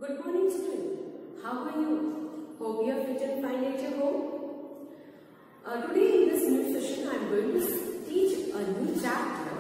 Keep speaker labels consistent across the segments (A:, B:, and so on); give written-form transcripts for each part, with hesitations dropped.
A: Good morning, children. How are you? Hope you are fit and fine at your home. Today in this new session, I am going to teach a new chapter.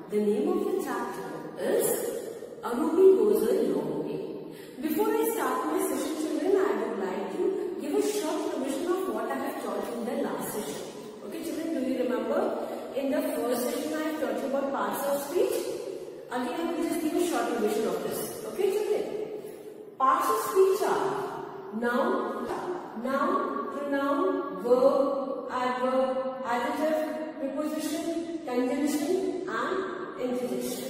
A: The name of the chapter is A Ruby Goes a Long Way. Before I start my session, children, I would like to give a short revision of what I have taught in the last session. Okay, children, do you remember? In the first session, I have taught you about parts of speech. Again, I will just give a short revision of this. Okay, children? Parts of speech are noun, pronoun, verb, adverb, adjective, preposition, conjunction and interjection.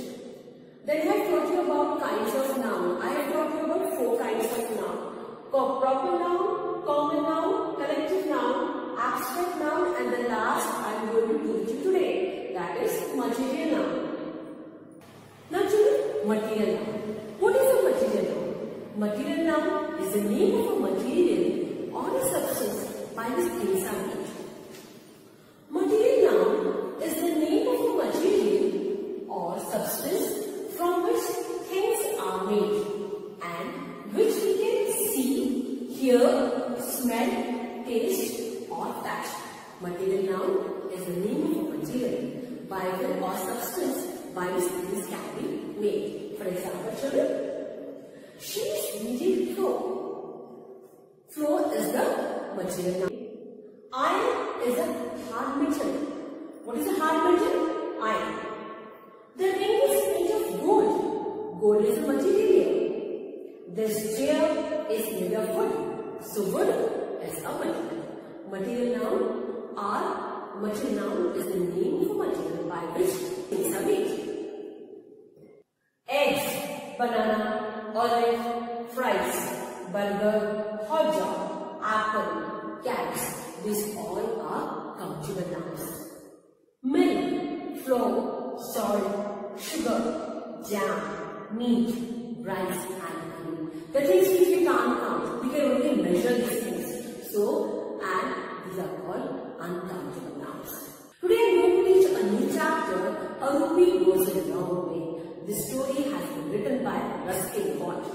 A: Then I have taught you about kinds of noun. I have taught you about 4 kinds of noun. Proper noun, common noun, collective noun, abstract noun, and the last I am going to teach you today. That is material noun. Now children, material noun. What is a material noun? Material noun is the name of a material or a substance by which things are made. Material noun is the name of a material or substance from which things are made and which we can see, hear, smell, taste or touch. Material noun is the name of a material by which or substance by which things can be made. For example, children, she is reading floor. Floor is the material noun. Iron is a hard metal. What is a hard metal? Iron. The ring is made of gold. Gold is a material. This chair is made of wood. So wood is a material. Material noun is the name of a material by which things are made. Eggs, banana, orange, fries, burger, hot dog, apple, cats. These all are countable nouns. Milk, flour, salt, sugar, jam, meat, rice and honey. The things which we can't count, we can only measure these things. So, and these are called uncountable nouns. Today I am going to teach a new chapter, A Ruby Goes a Long Way. This story has been written by Ruskin Bond.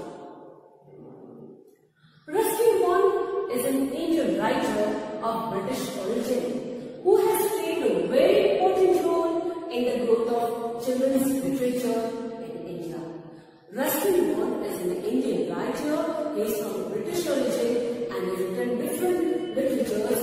A: Ruskin Bond is an Indian writer of British origin who has played a very important role in the growth of children's literature in India. Ruskin Bond is an Indian writer. He is from British origin and has written different literatures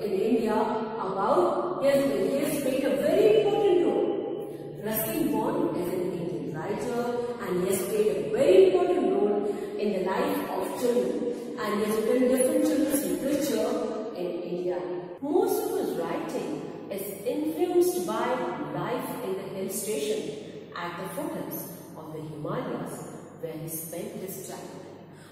A: in India about. He has played a very important role. Ruskin Bond is an Indian writer and he has played a very important role in the life of children and he has written different children's literature in India. Most of his writing is influenced by life in the hill station at the foothills of the Himalayas where he spent his childhood.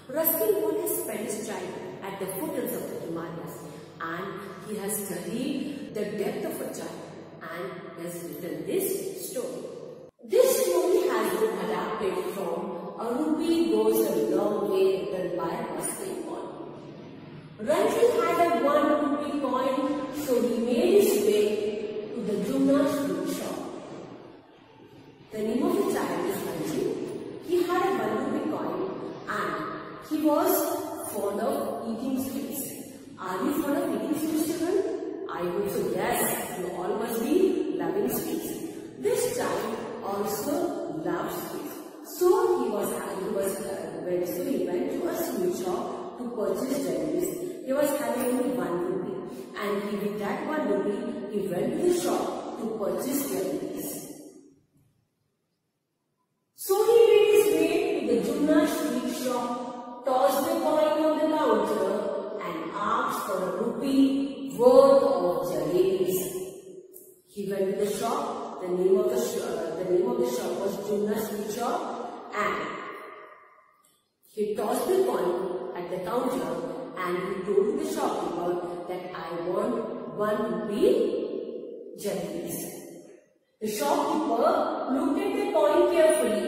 A: Ruskin Bond has spent his childhood at the foothills of the Himalayas and he has studied the depth of a child and has written this story. This story has been adapted from A Ruby Goes a Long Way written by Ruskin Bond. Ranjit had a 1 rupee coin, so he made his way to the Jumna fruit shop. The name of the child is Ranjit. He had a 1 rupee coin and he was fond of eating sweets. Are you fond of eating sweets, children? I would say yes, you all must be loving sweets. This child also loves sweets. So he went to a sweet shop to purchase jellies. He was having only 1 rupee and with that 1 rupee he went to the shop to purchase jellies. So he made his way to the Jumna sweet shop, tossed the coin on the counter and asked for a rupee worth of jalebis. He went to the shop. The name of the shop was Jumna Sweet Shop, and he tossed the coin at the counter and he told the shopkeeper that I want 1 rupee jalebis. The shopkeeper looked at the coin carefully.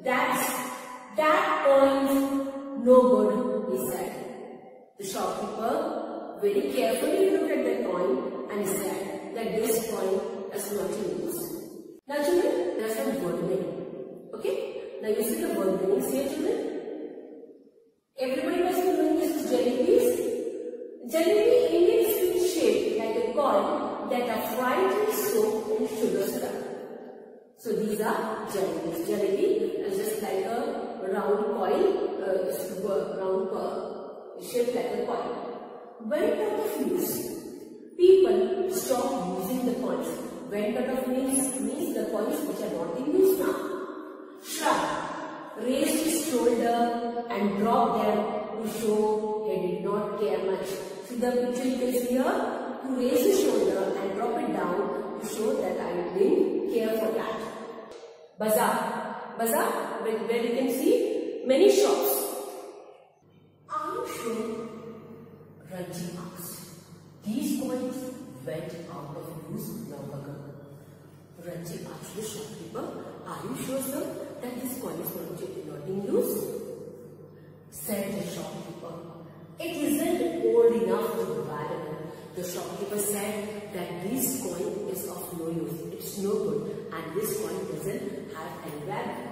A: That coin no good, he said. The shopkeeper very carefully looked at the coin and said that this coin is not in use. Now children, there are some word meaning. Okay? Now Now you see the word names here, children. Everybody must be knowing this is jellybees. Jalebi Indian sweet shaped like a coin that are fried soaked in sugar syrup. So these are jalebis. Jalebi is just like a round coin, shaped like a coin. Went out of use, people stopped using the coins. Went out of use means the coins which are not in use now. Shrug, raised his shoulder and dropped them to show he did not care much. See the picture you can see here? To raise his shoulder and drop it down to show that I didn't care for that. Bazaar. Bazaar, where you can see many shops. Are you sure? Ranji asked. These coins went out of use long ago. Ranji asked the shopkeeper, are you sure, sir, that this coin is not in use? Said the shopkeeper, it isn't old enough to be valuable. The shopkeeper said that this coin is of no use. It's no good and this coin doesn't have any value.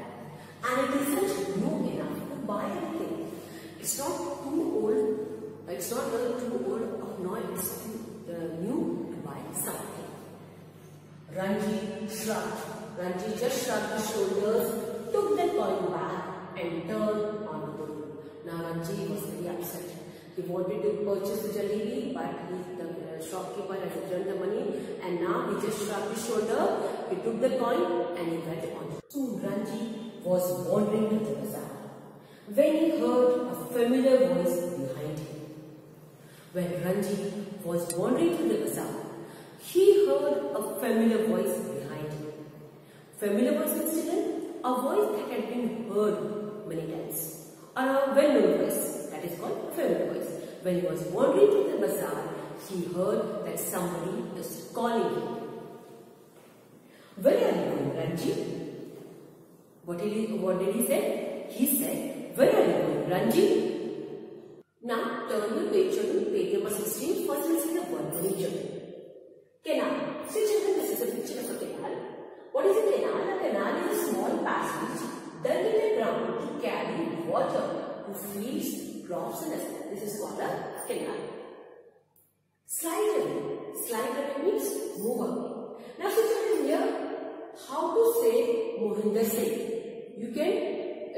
A: And it isn't new enough to buy anything. It's not too old. It's not too old nor it's too new to buy something. Ranji shrugged. Ranji just shrugged his shoulders, took the coin back and turned on the road. Now Ranji was very upset. He wanted to purchase the jalebi, but the shopkeeper had returned the money and now he just shrugged his shoulder, he took the coin and he went on. Soon Ranji was wandering to the bazaar when he heard a familiar voice behind him. When Ranji was wandering to the bazaar, he heard a familiar voice behind him. Familiar voice means children, a voice that had been heard many times, or a well-known voice, that is called a familiar voice. When he was wandering to the bazaar, he heard that somebody is calling him. Where are you going, Ranji? What did he say? He said, where are you going, Ranji? Now turn your page to page number 16. First we'll see the word nature. Canal. See children, this is a picture of a canal. What is a canal? A canal is a small passage dug in the ground to carry water to fields, crops and etc. This is called a canal. Slide away. Slide away means move away. Now see children here, how to say Mohinder Singh. You can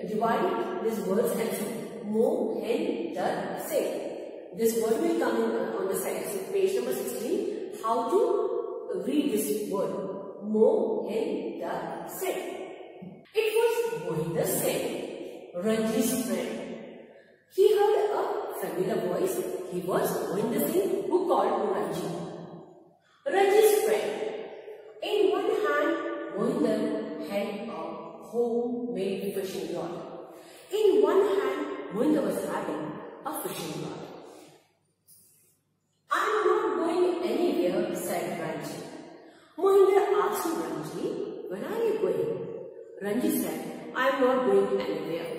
A: divide these words and say Mohinder Singh. This word will come on the side. So page number 16. How to read this word? Mohinder Singh. It was Mohinder Singh, Ranji's friend. He heard a familiar voice. He was Mohinder Singh who called Ranji. Ranji's friend. In one hand, Mohinder had a homemade fishing rod. In one hand, Mohinder was having a fishing rod. I am not going anywhere, said Ranji. Mohinder asked Ranji, where are you going? Ranji said, I am not going anywhere.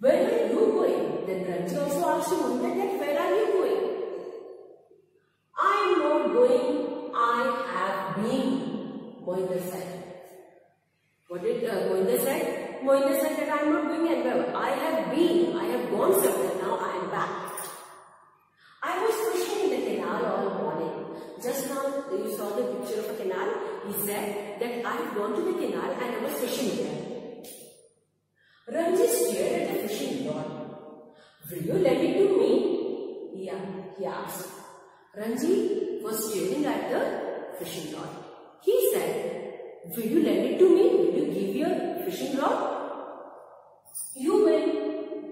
A: Where are you going? Then Ranji also asked Mohinder that where are you going? I am not going, I have been, Mohinder said. What did Mohinder say? Mohinder said that I am not going anywhere. I have been, I have gone somewhere, now I am back. I was fishing in the canal all morning. Just now you saw the picture of a canal. He said that I have gone to the canal and I was fishing there. Ranji stared at the fishing rod. Will you lend it to me? Yeah, he asked. Ranji was staring at the fishing rod. He said, will you lend it to me? Will you give your fishing rod? You will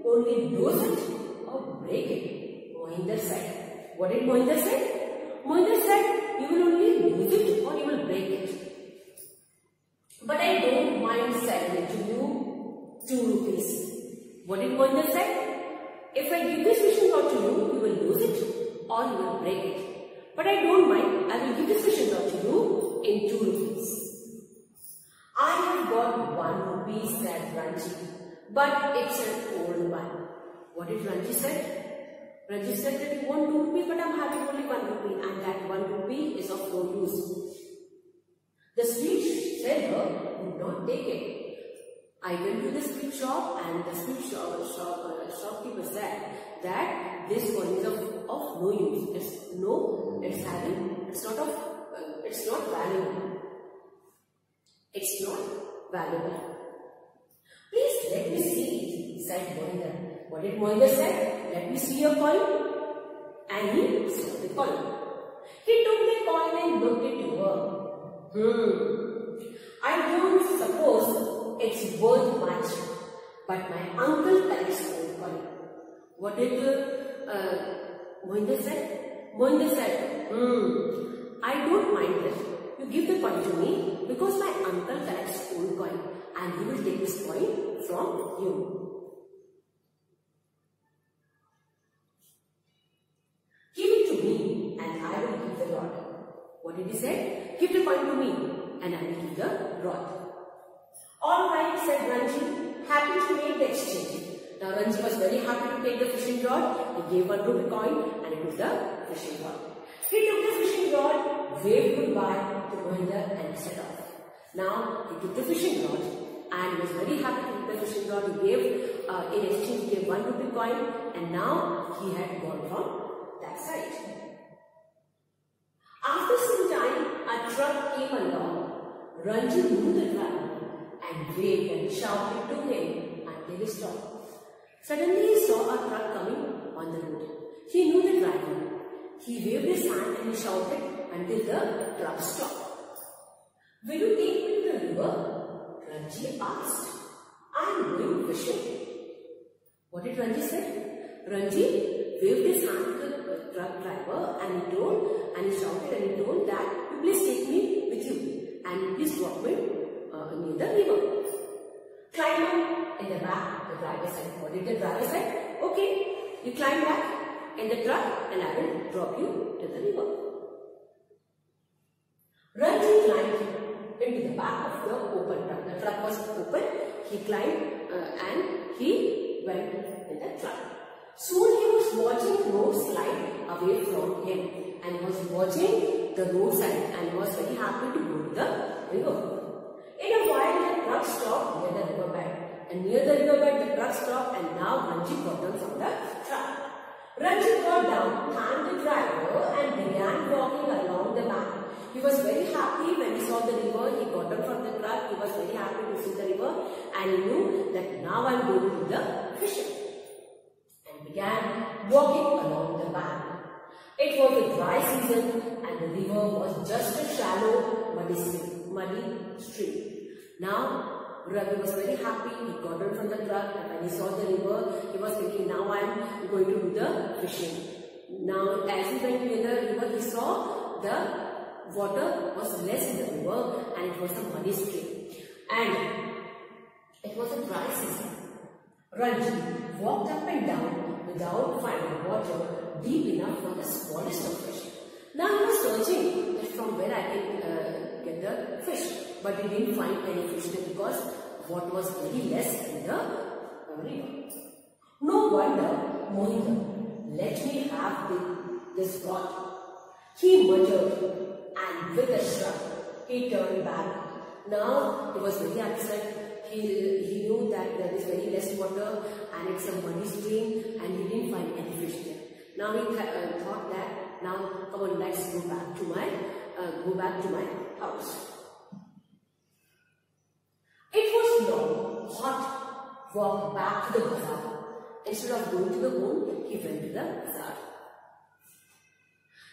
A: only lose it or break it, Mohinder said. What did Mohinder say? Mohinder said, you will only lose it or you will break it. But I don't mind selling it to you 2 rupees. What did Mohinder say? If I give this fishing rod to you, you will lose it or you will break it. But I don't mind, I will give this fishing rod to you in 2 rupees. I have got 1 rupee, said Ranji, but it's an old one. What did Ranji say? Ranji said that you want 2 rupees, but I am having only 1 rupee and that 1 rupee is of no use. The sweet seller would not take it. I went to the sweet shop and the sweet shopkeeper said that this one is of no use. It's not valuable. It's not valuable. Please let me see it, said Mohinder. What did Mohinder say? Let me see your coin. And he saw the coin. He took the coin and looked it over. I don't suppose it's worth much, but my uncle collects old coin. What did Mohinder say? Mohinder said, I don't mind it. You give the coin to me because my uncle collects old coin and he will take this coin from you. Give it to me and I will give the rod. What did he say? Give the coin to me and I will give the rod. All right, said Ranji, happy to make the exchange. Now Ranji was very happy to take the fishing rod. He gave 1 rupee coin and he took the fishing rod. He took the fishing rod, waved goodbye to Mohinder and set off. Now he took the fishing rod and was very happy to take the fishing rod. He gave, in exchange, he gave 1 rupee coin and now he had gone from that side. After some time, a truck came along. Ranji knew the driver and waved and shouted to him until he stopped. Suddenly he saw a truck coming on the road. He knew the driver. He waved his hand and he shouted until the truck stopped. Will you take me to the river? Ranji asked. I am going fishing. What did Ranji say? Ranji waved his hand to the truck driver and he shouted and he told that, you please take me with you and please drop me near the river. Climb up in the back, the driver said. What did the driver say? Okay, you climb back in the truck and I will drop you to the river. Ranji climbed into the back of the open truck. The truck was open. He climbed and he went in the truck. Soon he was watching the road slide away from him and was watching the roadside and was very happy to go to the river. In a while, the truck stopped near the riverbed. And near the riverbed, the truck stopped and now Ranji got down from the truck. Ranji got down, thanked the driver and began walking along the bank. He was very happy when he saw the river. He got down from the truck. He was very happy to see the river and he knew that now I am going to do the fishing. And began walking along the bank. It was a dry season and the river was just a shallow, muddy stream. Now, Ravi was very happy. He got down from the truck and when he saw the river, he was thinking, now I am going to do the fishing. Now, as he went near the river, he saw the water was less in the river and it was a muddy stream. And it was a dry season. Ranji walked up and down without finding water deep enough for the smallest of fish. Now he was searching from where I can get the fish, but he didn't find any fish there because water was very less in the river. No wonder Mohinder, let me have this rod. He muttered and with a shrug he turned back. Now he was very upset. He knew that there is very less water and it's a muddy stream and he didn't find any fish there. Now he thought that, now come on, let's go back to my house. It was long, hot walk back to the bazaar. Instead of going to the home, he went to the bazaar.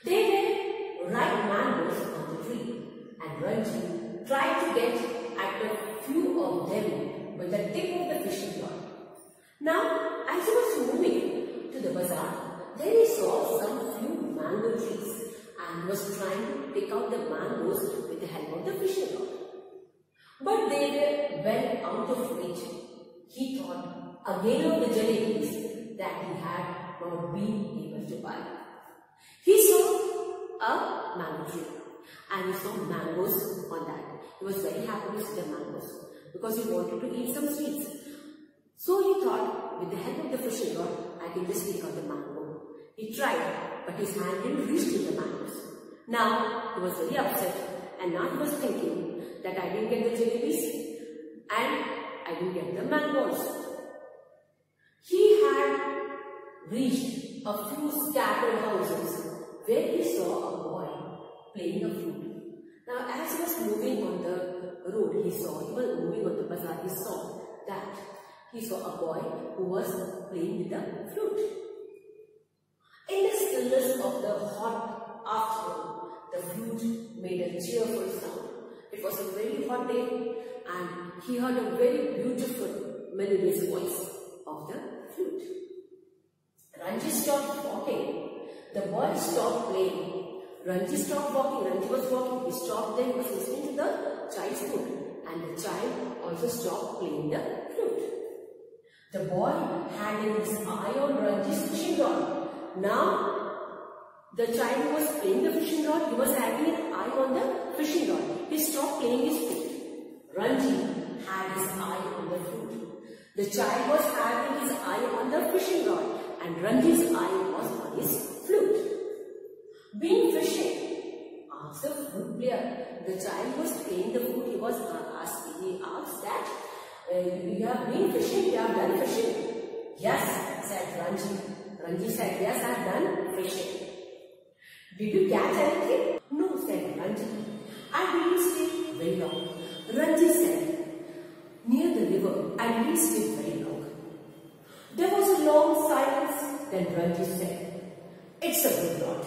A: There were ripe mangoes on the tree and Ranji tried to get at a few of them with the tip of the fishing rod. Now, as he was moving to the bazaar, then he saw some few mango trees and was trying to pick out the mangoes with the help of the fishing rod. But they were well out of reach. He thought again of the jalebis that he had not been able to buy. He saw a mango tree and he saw mangoes on that. He was very happy to see the mangoes because he wanted to eat some sweets. So he thought, with the help of the fishing rod, I can just pick out the mango. He tried, but his hand didn't reach to the mangoes. Now he was very upset and now he was thinking that I didn't get the jalebis and I I didn't get the mangoes. He had reached a few scattered houses where he saw a boy playing a flute. Now, as he was moving on the road, he was moving on the bazaar, he saw a boy who was playing with the flute. In the stillness of the hot afternoon, the flute made a cheerful sound. It was a very hot day and he heard a very beautiful melodious voice of the flute. Ranji stopped walking. The boy stopped playing. Ranji stopped walking. Ranji was walking. He stopped there. He was listening to the child's flute. And the child also stopped playing the flute. The boy had his eye on Ranji's fishing rod. Now, the child who was playing the fishing rod, he was having an eye on the fishing rod. He stopped playing his flute. Ranji had his eye on the flute. The child was having his eye on the fishing rod. And Ranji's eye was on his flute. Being fishing, asked the flute player. The child was playing the flute. He asked that, you have been fishing, you have done fishing. Yes, said Ranji. Ranji said, yes, I have done fishing. Did you catch anything? No, said Ranji. I didn't stay very long. Ranji said, near the river, I didn't stay very long. There was a long silence. Then Ranji said, it's a good rod.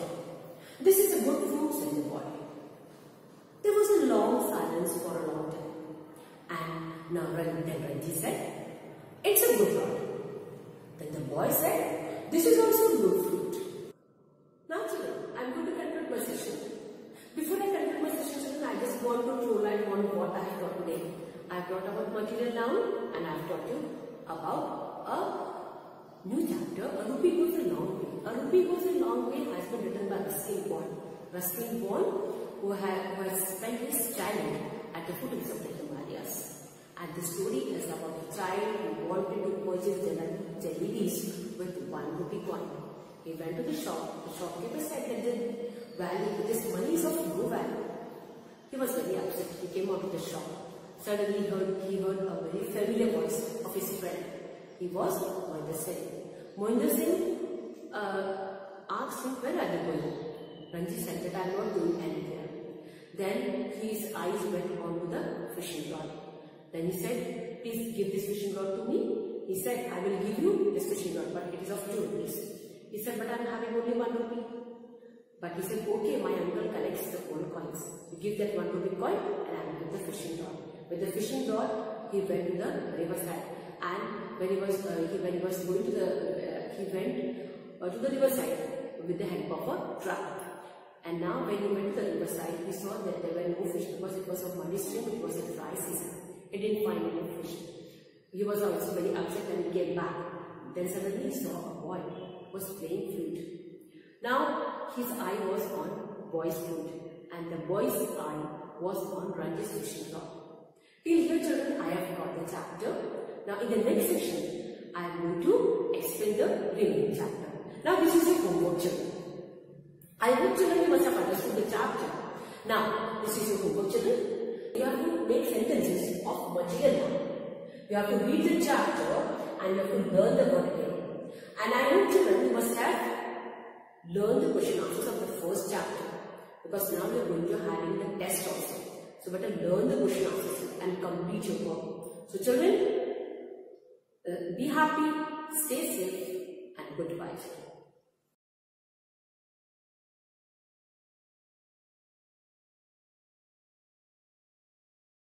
A: This is a good fruit, said the boy. There was a long silence for a long time. And now Ranji said, it's a good rod. Then the boy said, this is also good fruit. Now children, I am going to conclude my session. Before I conclude my session, children, I just want to throw light on what I have taught today. I have taught about material noun and I have taught you about a new chapter, A Rupee Goes a Long Way. A Rupee Goes a Long Way has been written by Ruskin Bond. Ruskin Bond, who has spent his childhood at the foothills of the Himalayas. And the story is about a child who wanted to purchase jellybeans with 1 rupee coin. He went to the shop. The shopkeeper said that this money is of no value. He was very upset. He came out of the shop. Suddenly he heard a very familiar voice of his friend. He was Mohinder Singh. Mohinder Singh asked him, where are you going? Ranji said that I am not going anywhere. Then his eyes went on to the fishing rod. Then he said, please give this fishing rod to me. He said, I will give you this fishing rod, but it is of 2 rupees. He said, but I am having only 1 rupee. But he said, okay, my uncle collects the old coins. You give that 1 rupee coin and I will give the fishing rod. With the fishing rod, he went to the riverside. And when he was going to he went to the riverside with the help of a trap. And now when he went to the riverside, he saw that there were no fish because it was a muddy stream, it was a dry season. He didn't find any fish. He was also very upset and he came back. Then suddenly he saw a boy who was playing flute. Now his eye was on boy's flute and the boy's eye was on Ranji's fishing rod. Till here children, I have got the chapter. Now in the next section, I am going to explain the remaining chapter. Now this is your homework children. I hope children you must have understood the chapter. Now this is your homework children. You have to make sentences of material noun. You have to read the chapter and you have to learn the word again. And I hope children you must have learned the question answers of the first chapter. Because now we are going to having the test also. So better learn the question answers and complete your work. So children, be happy, stay safe and goodbye.